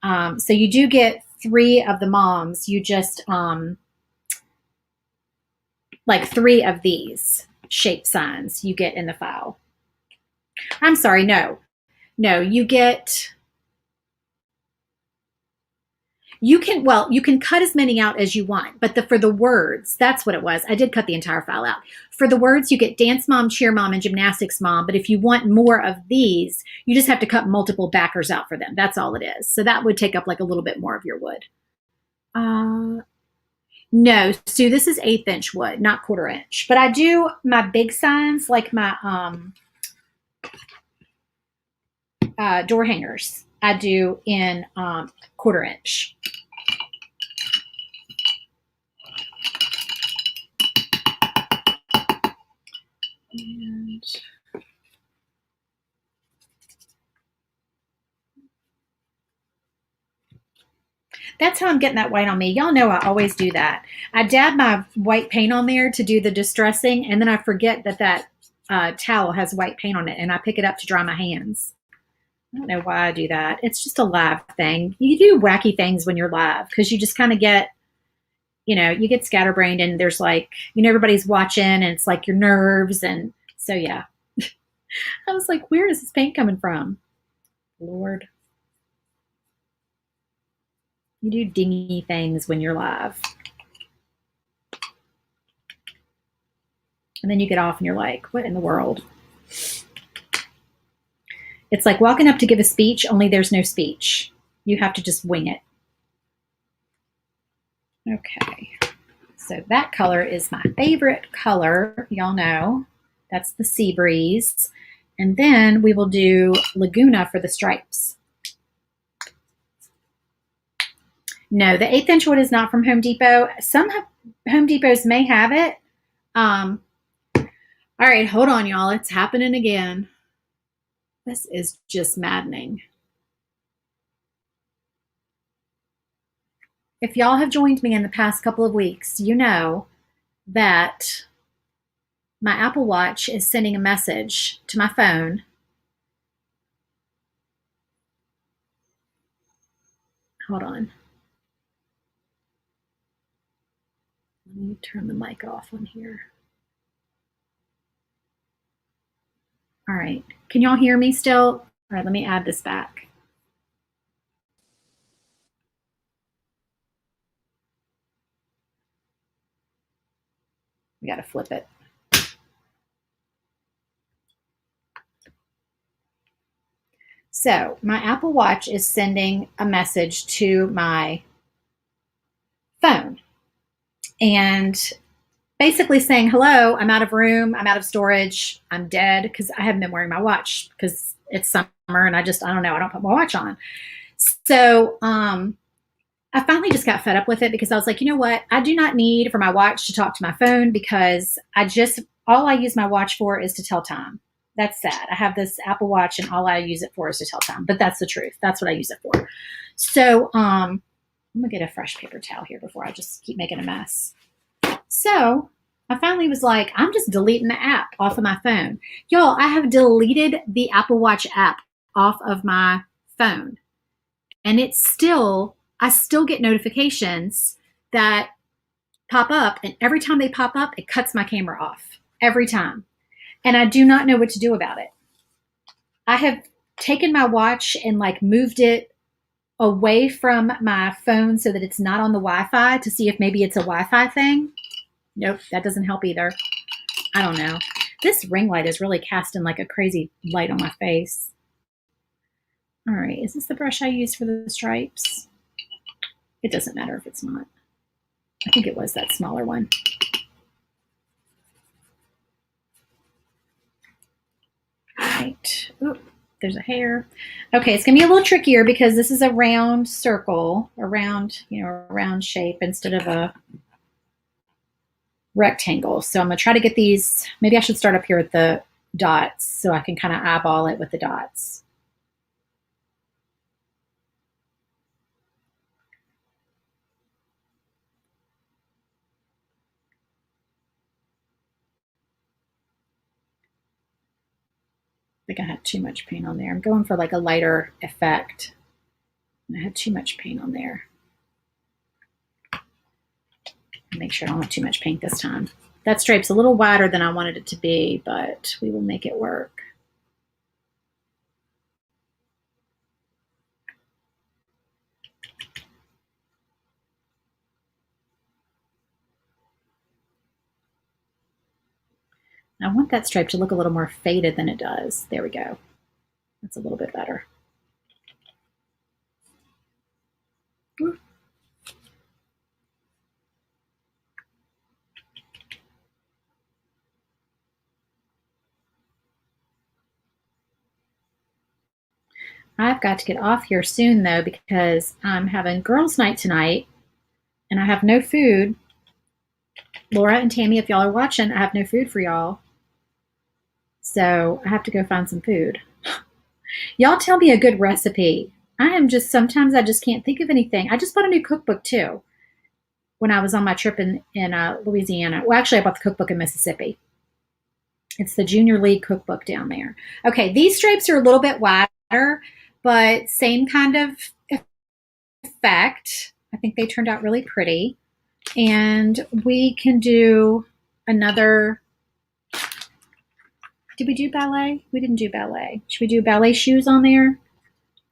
So you do get 3 of the moms. You just like 3 of these shape signs you get in the file. I'm sorry, no, you get. You can cut as many out as you want, but for the words, that's what it was. I did cut the entire file out. For the words, you get dance mom, cheer mom, and gymnastics mom. But if you want more of these, you just have to cut multiple backers out for them. That's all it is. So that would take up like a little bit more of your wood. No, Sue, this is 1/8 inch wood, not 1/4 inch. But I do my big signs, like my door hangers. I do in 1/4 inch. And that's how I'm getting that white on me. Y'all know I always do that. I dab my white paint on there to do the distressing, and then I forget that towel has white paint on it, and I pick it up to dry my hands. I don't know why I do that. It's just a live thing. You do wacky things when you're live because you just kind of get, you get scatterbrained and there's like, everybody's watching and it's like your nerves. And so, yeah, I was like, where is this paint coming from? Lord. You do dingy things when you're live. And then you get off and you're like, what in the world? It's like walking up to give a speech, only there's no speech. You have to just wing it. Okay. So that color is my favorite color. Y'all know that's the Sea Breeze. And then we will do Laguna for the stripes. No, the 1/8 inch wood is not from Home Depot. Some Home Depots may have it. All right, hold on, y'all. It's happening again. This is just maddening. If y'all have joined me in the past couple of weeks, you know that my Apple Watch is sending a message to my phone. Hold on. Let me turn the mic off on here. All right. Can y'all hear me still? All right, let me add this back. We got to flip it. So my Apple Watch is sending a message to my phone and basically saying, hello, I'm out of room, I'm out of storage, I'm dead, because I haven't been wearing my watch because it's summer and I don't know, I don't put my watch on. So I finally just got fed up with it because I was like, you know what? I do not need for my watch to talk to my phone because all I use my watch for is to tell time. That's sad. I have this Apple Watch and all I use it for is to tell time, but that's the truth. That's what I use it for. So I'm gonna get a fresh paper towel here before I just keep making a mess. So I finally was like, I'm just deleting the app off of my phone. Y'all, I have deleted the Apple Watch app off of my phone. And I still get notifications that pop up. And every time they pop up, it cuts my camera off. Every time. And I do not know what to do about it. I have taken my watch and like moved it away from my phone so that it's not on the Wi-Fi to see if maybe it's a Wi-Fi thing. Nope, that doesn't help either. I don't know. This ring light is really casting like a crazy light on my face. All right, is this the brush I used for the stripes? It doesn't matter if it's not. I think it was that smaller one. All right. Oop, there's a hair. Okay, it's gonna be a little trickier because this is a round circle, a round shape instead of a rectangle. So I'm gonna try to get these. Maybe I should start up here with the dots so I can kind of eyeball it with the dots. I think I had too much paint on there. I'm going for like a lighter effect. I had too much paint on there. Make sure I don't have too much paint this time. That stripe's a little wider than I wanted it to be, but we will make it work. I want that stripe to look a little more faded than it does. There we go. That's a little bit better. I've got to get off here soon though because I'm having girls' night tonight and I have no food. Laura and Tammy, if y'all are watching, I have no food for y'all. So I have to go find some food. Y'all tell me a good recipe. Sometimes I just can't think of anything. I just bought a new cookbook too when I was on my trip in Louisiana. Well, actually, I bought the cookbook in Mississippi. It's the Junior League cookbook down there. Okay, these stripes are a little bit wider, but same kind of effect. I think they turned out really pretty. And we can do another. Did we do ballet? We didn't do ballet. Should we do ballet shoes on there?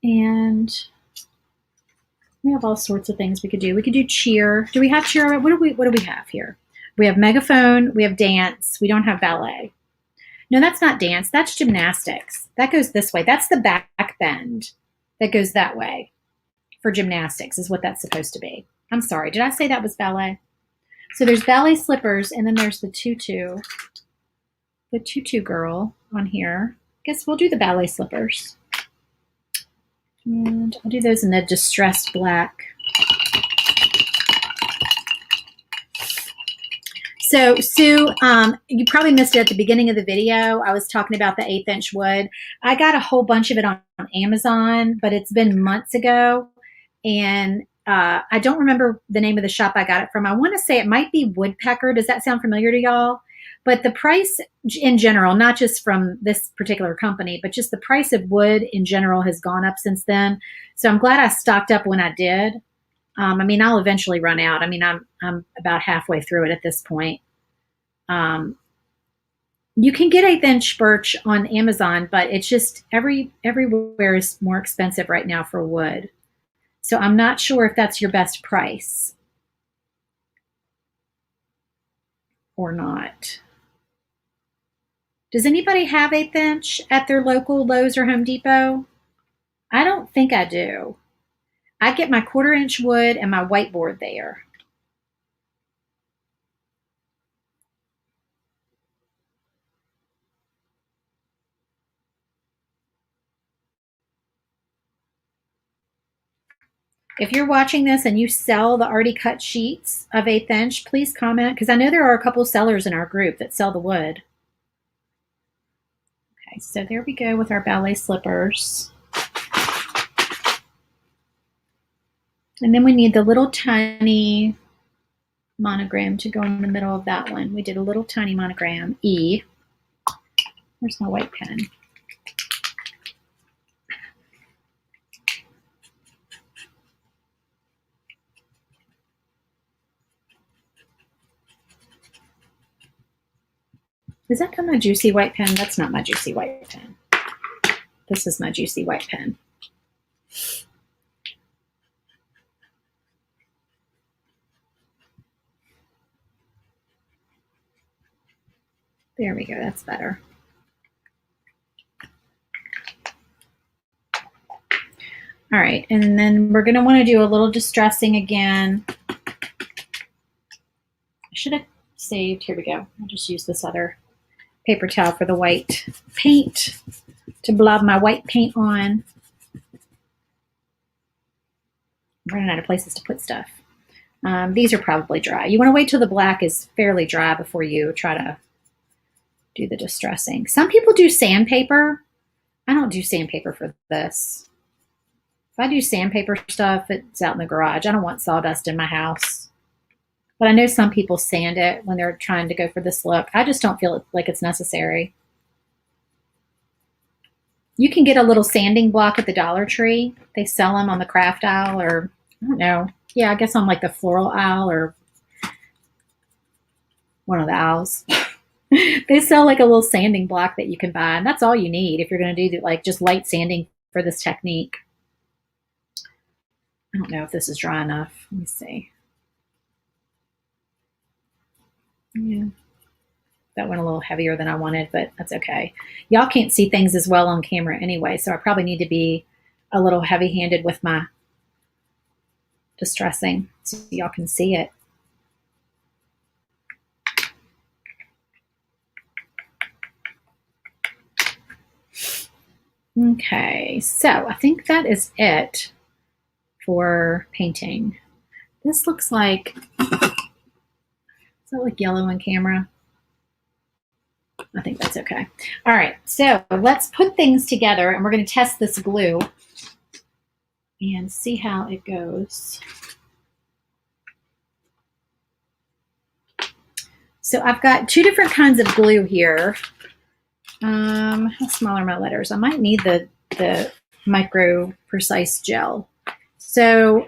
And we have all sorts of things we could do. We could do cheer. Do we have cheer? What do we have here? We have megaphone. We have dance. We don't have ballet. No, that's not dance. That's gymnastics. That goes this way. That's the back bend. That goes that way. For gymnastics is what that's supposed to be. I'm sorry. Did I say that was ballet? So there's ballet slippers, and then there's the tutu girl on here. I guess we'll do the ballet slippers. And I'll do those in the distressed black. So Sue, you probably missed it at the beginning of the video. I was talking about the 1/8" wood. I got a whole bunch of it on Amazon, but it's been months ago. And I don't remember the name of the shop I got it from. I want to say it might be Woodpecker. Does that sound familiar to y'all? But the price in general, not just from this particular company, but just the price of wood in general has gone up since then. So I'm glad I stocked up when I did. I mean, I'll eventually run out. I mean, I'm about halfway through it at this point. You can get 1/8" birch on Amazon, but it's just everywhere is more expensive right now for wood. So I'm not sure if that's your best price or not. Does anybody have 1/8" at their local Lowe's or Home Depot? I don't think I do. I get my 1/4" wood and my whiteboard there. If you're watching this and you sell the already cut sheets of 1/8", please comment, because I know there are a couple sellers in our group that sell the wood. Okay, so there we go with our ballet slippers. And then we need the little tiny monogram to go in the middle of that one. We did a little tiny monogram, E. Where's my white pen? Is that my juicy white pen? That's not my juicy white pen. This is my juicy white pen. There we go, that's better. All right, and then we're gonna wanna do a little distressing again. I should have saved, here we go. I'll just use this other paper towel for the white paint to blob my white paint on. I'm running out of places to put stuff. These are probably dry. You wanna wait till the black is fairly dry before you try to do the distressing. Some people do sandpaper. I don't do sandpaper for this. If I do sandpaper stuff, it's out in the garage. I don't want sawdust in my house. But I know some people sand it when they're trying to go for this look. I just don't feel like it's necessary. You can get a little sanding block at the Dollar Tree. They sell them on the craft aisle, or I don't know. Yeah, I guess on like the floral aisle or one of the aisles. They sell like a little sanding block that you can buy, and that's all you need if you're going to do like just light sanding for this technique. I don't know if this is dry enough. Let me see. Yeah, that went a little heavier than I wanted, but that's okay. Y'all can't see things as well on camera anyway, so I probably need to be a little heavy-handed with my distressing so y'all can see it. Okay, so I think that is it for painting. This looks like, is that like yellow on camera? I think that's okay. All right, so let's put things together and we're going to test this glue and see how it goes. So I've got two different kinds of glue here. How small are my letters? I might need the Micro Precise Gel. So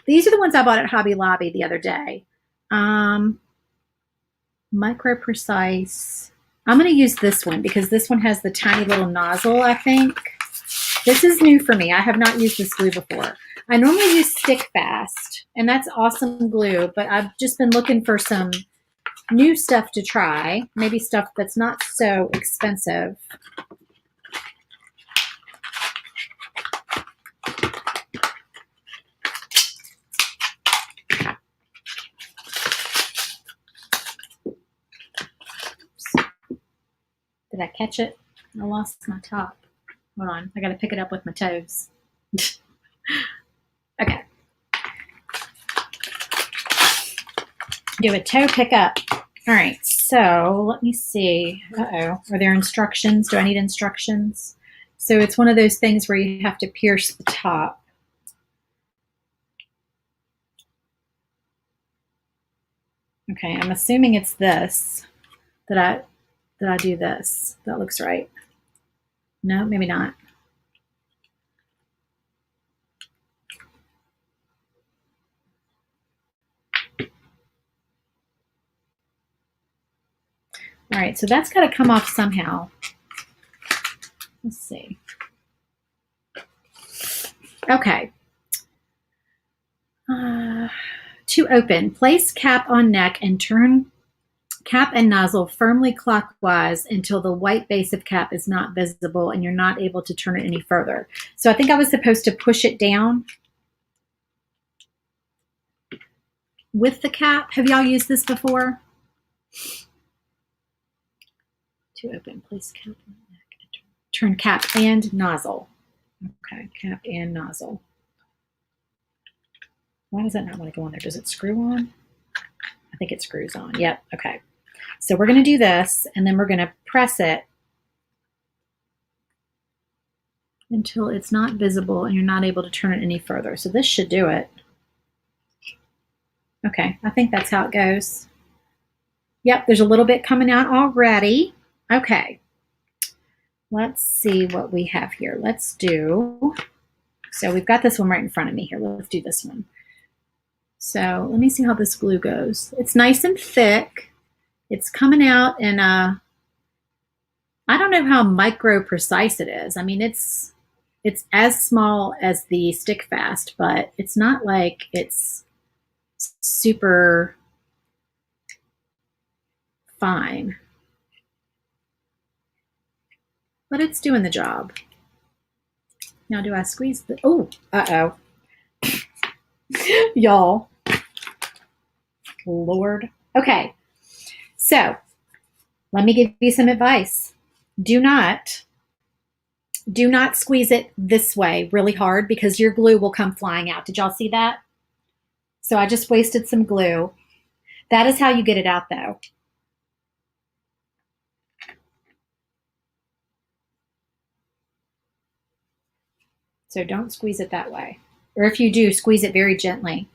these are the ones I bought at Hobby Lobby the other day. Micro Precise. I'm going to use this one because this one has the tiny little nozzle, I think. This is new for me. I have not used this glue before. I normally use Stick Fast, and that's awesome glue, but I've just been looking for some new stuff to try, maybe stuff that's not so expensive. Did I catch it? I lost my top. Hold on, I gotta pick it up with my toes. Okay. Do a toe pickup. All right, so let me see. Uh-oh, are there instructions? Do I need instructions? So it's one of those things where you have to pierce the top. Okay, I'm assuming it's this, that I do this. That looks right. No, maybe not. All right, so that's got to come off somehow. Let's see. Okay. To open, place cap on neck and turn cap and nozzle firmly clockwise until the white base of cap is not visible and you're not able to turn it any further. So I think I was supposed to push it down with the cap. Have y'all used this before? To open, place cap on neck and turn cap and nozzle. Okay, cap and nozzle. Why does that not want to go on there? Does it screw on? I think it screws on. Yep, okay. So we're going to do this, and then we're going to press it until it's not visible and you're not able to turn it any further. So this should do it. Okay, I think that's how it goes. Yep, there's a little bit coming out already. Okay, let's see what we have here. Let's do, so we've got this one right in front of me here. Let's do this one. So let me see how this glue goes. It's nice and thick. It's coming out in a, I don't know how micro precise it is. I mean, it's as small as the Stick Fast, but it's not like it's super fine. But it's doing the job. Now do I squeeze the, oh, uh-oh. Y'all. Lord. Okay. So let me give you some advice. Do not squeeze it this way really hard because your glue will come flying out. Did y'all see that? So I just wasted some glue. That is how you get it out though. So don't squeeze it that way. Or if you do, squeeze it very gently.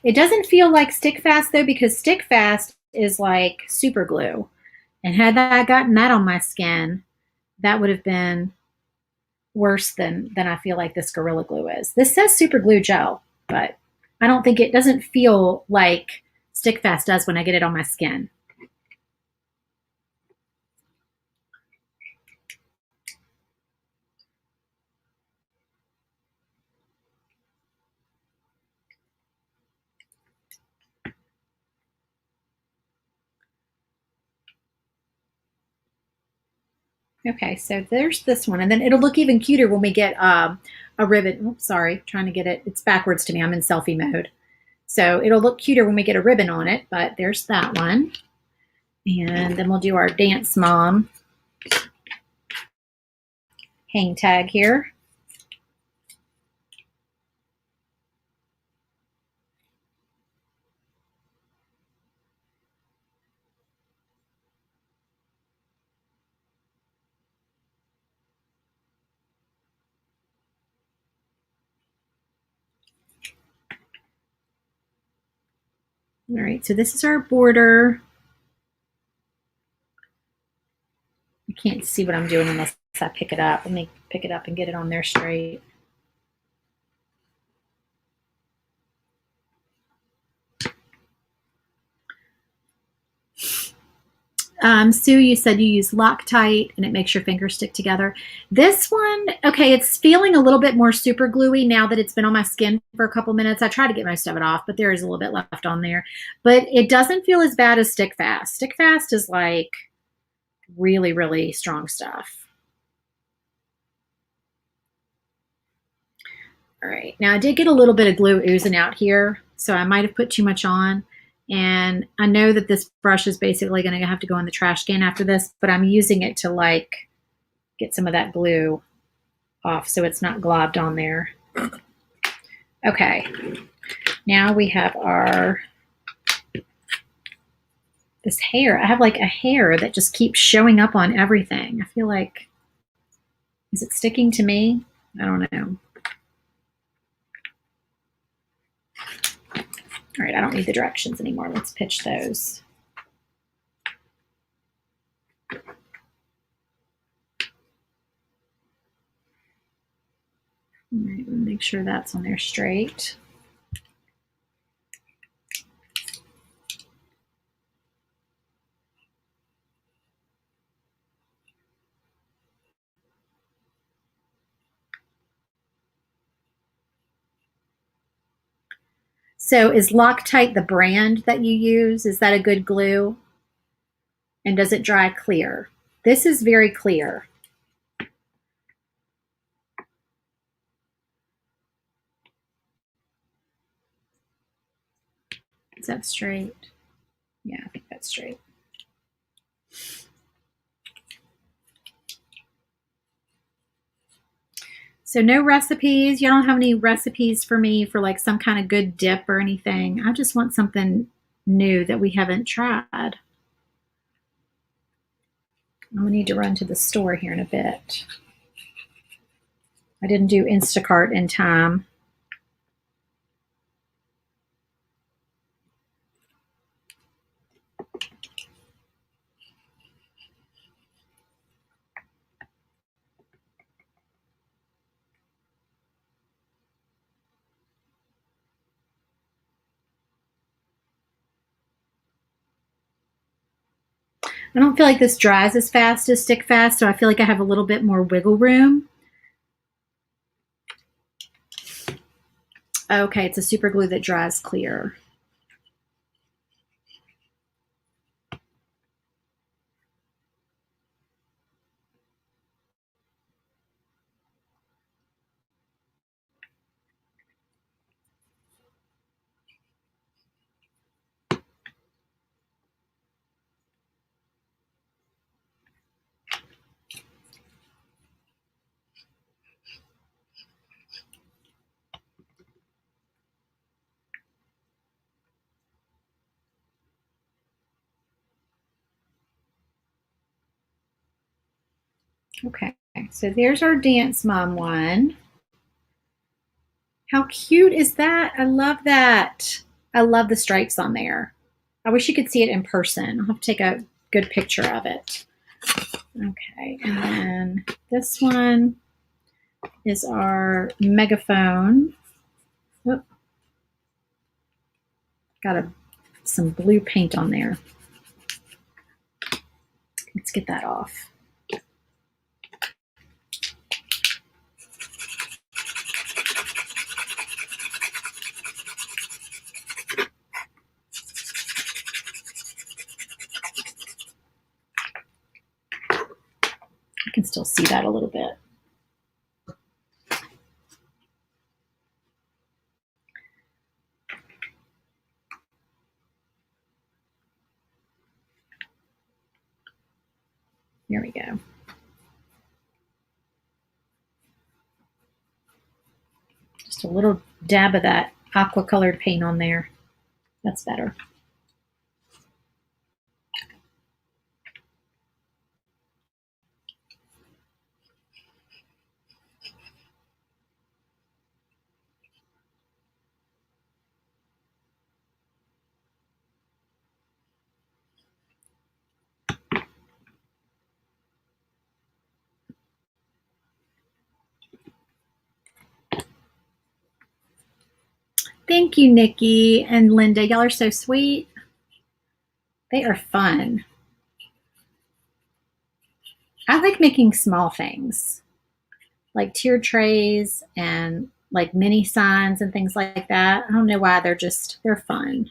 It doesn't feel like Stick Fast though, because Stick Fast is like super glue. And had I gotten that on my skin, that would have been worse than I feel like this Gorilla Glue is. This says super glue gel, but I don't think, it doesn't feel like Stick Fast does when I get it on my skin. Okay, so there's this one, and then it'll look even cuter when we get a ribbon. Oops, sorry, trying to get it. It's backwards to me. I'm in selfie mode. So it'll look cuter when we get a ribbon on it, but there's that one. And then we'll do our Dance Mom hang tag here. All right, so this is our border. I can't see what I'm doing unless I pick it up. Let me pick it up and get it on there straight. Sue, you said you use Loctite and it makes your fingers stick together. This one, okay, it's feeling a little bit more super gluey now that it's been on my skin for a couple minutes. I try to get most of it off, but there is a little bit left on there. But it doesn't feel as bad as Stick Fast. Stick Fast is like really, really strong stuff. All right, now I did get a little bit of glue oozing out here, so I might have put too much on. And I know that this brush is basically going to have to go in the trash can after this, but I'm using it to like get some of that glue off so it's not globbed on there. Okay, now we have this hair. I have like a hair that just keeps showing up on everything. I feel like, is it sticking to me? I don't know. All right, I don't need the directions anymore. Let's pitch those. All right, make sure that's on there straight. So is Loctite the brand that you use? Is that a good glue? And does it dry clear? This is very clear. Is that straight? Yeah, I think that's straight. So no recipes. You don't have any recipes for me for like some kind of good dip or anything. I just want something new that we haven't tried. I'll need to run to the store here in a bit. I didn't do Instacart in time. I don't feel like this dries as fast as Stick Fast, so I feel like I have a little bit more wiggle room. Okay, it's a super glue that dries clear. Okay, so there's our Dance Mom one. How cute is that? I love that. I love the stripes on there. I wish you could see it in person. I'll have to take a good picture of it. Okay, and then this one is our megaphone. Oop. Got some blue paint on there. Let's get that off. I can still see that a little bit. There we go. Just a little dab of that aqua colored paint on there. That's better. Thank you, Nikki and Linda. Y'all are so sweet. They are fun. I like making small things like tiered trays and like mini signs and things like that. I don't know why, they're fun.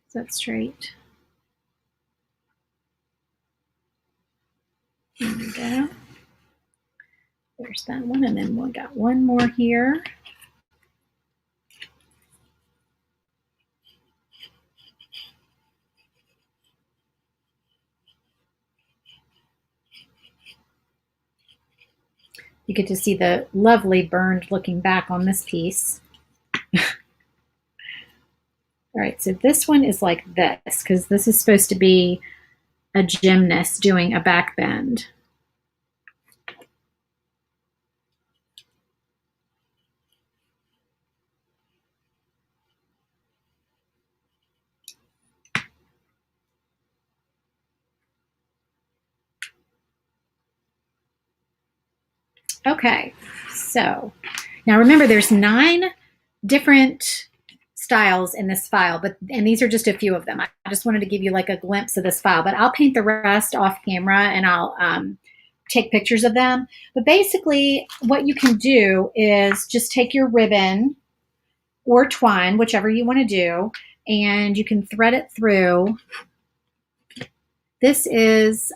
Is that straight? There we go. There's that one, and then we got one more here. You get to see the lovely burned looking back on this piece. All right, so this one is like this, because this is supposed to be a gymnast doing a back bend. Okay, so now remember there's 9 different styles in this file, and these are just a few of them. I just wanted to give you like a glimpse of this file, but I'll paint the rest off camera and I'll take pictures of them. But basically what you can do is just take your ribbon or twine, whichever you want to do, and you can thread it through. This is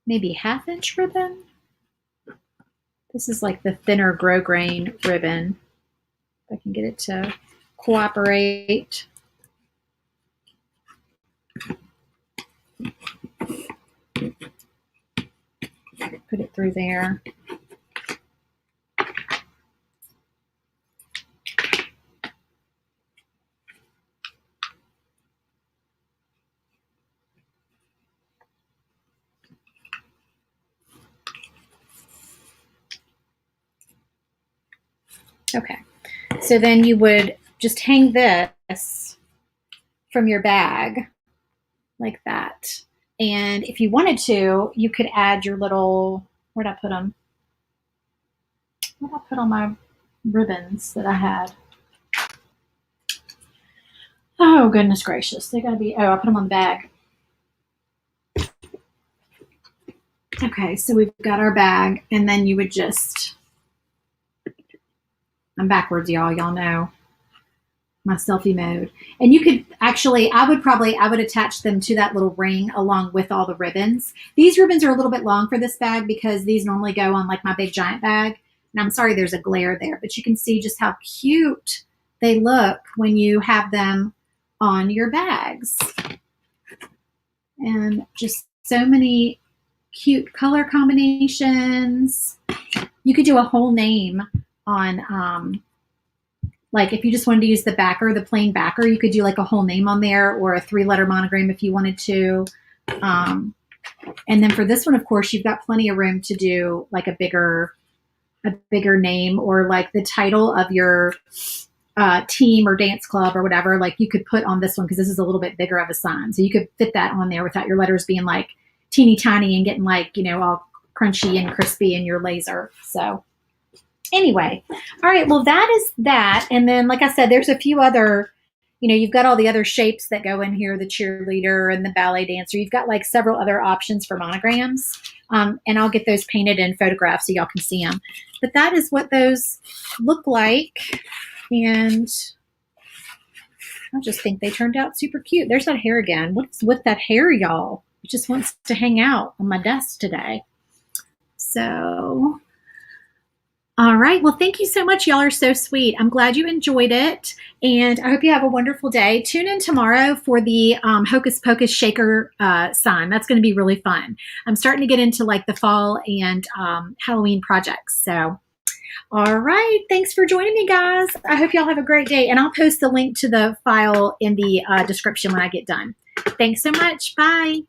maybe 1/2 inch ribbon. This is like the thinner grosgrain ribbon. If I can get it to cooperate. Put it through there. Okay, so then you would just hang this from your bag like that. And if you wanted to, you could add your little, where'd I put them? What did I put on my ribbons that I had? Oh, goodness gracious. They gotta be, oh, I put them on the bag. Okay, so we've got our bag, and then you would just, I'm backwards, y'all. Y'all know my selfie mode. And you could actually, I would attach them to that little ring along with all the ribbons. These ribbons are a little bit long for this bag because these normally go on like my big giant bag. And I'm sorry there's a glare there, but you can see just how cute they look when you have them on your bags. And just so many cute color combinations. You could do a whole name on, like if you just wanted to use the backer, the plain backer, you could do like a whole name on there or a 3-letter monogram if you wanted to. And then for this one, of course, you've got plenty of room to do like a bigger name or like the title of your team or dance club or whatever. Like you could put on this one because this is a little bit bigger of a sign. So you could fit that on there without your letters being like teeny tiny and getting like, you know, all crunchy and crispy in your laser. So anyway, all right, well, that is that. And then, like I said, there's a few other, you know, you've got all the other shapes that go in here, the cheerleader and the ballet dancer. You've got like several other options for monograms. And I'll get those painted in photographs so y'all can see them. But that is what those look like. And I just think they turned out super cute. There's that hair again. What's with that hair, y'all? It just wants to hang out on my desk today. So, all right. Well, thank you so much. Y'all are so sweet. I'm glad you enjoyed it. And I hope you have a wonderful day. Tune in tomorrow for the Hocus Pocus Shaker sign. That's going to be really fun. I'm starting to get into like the fall and Halloween projects. So, all right. Thanks for joining me, guys. I hope y'all have a great day. And I'll post the link to the file in the description when I get done. Thanks so much. Bye.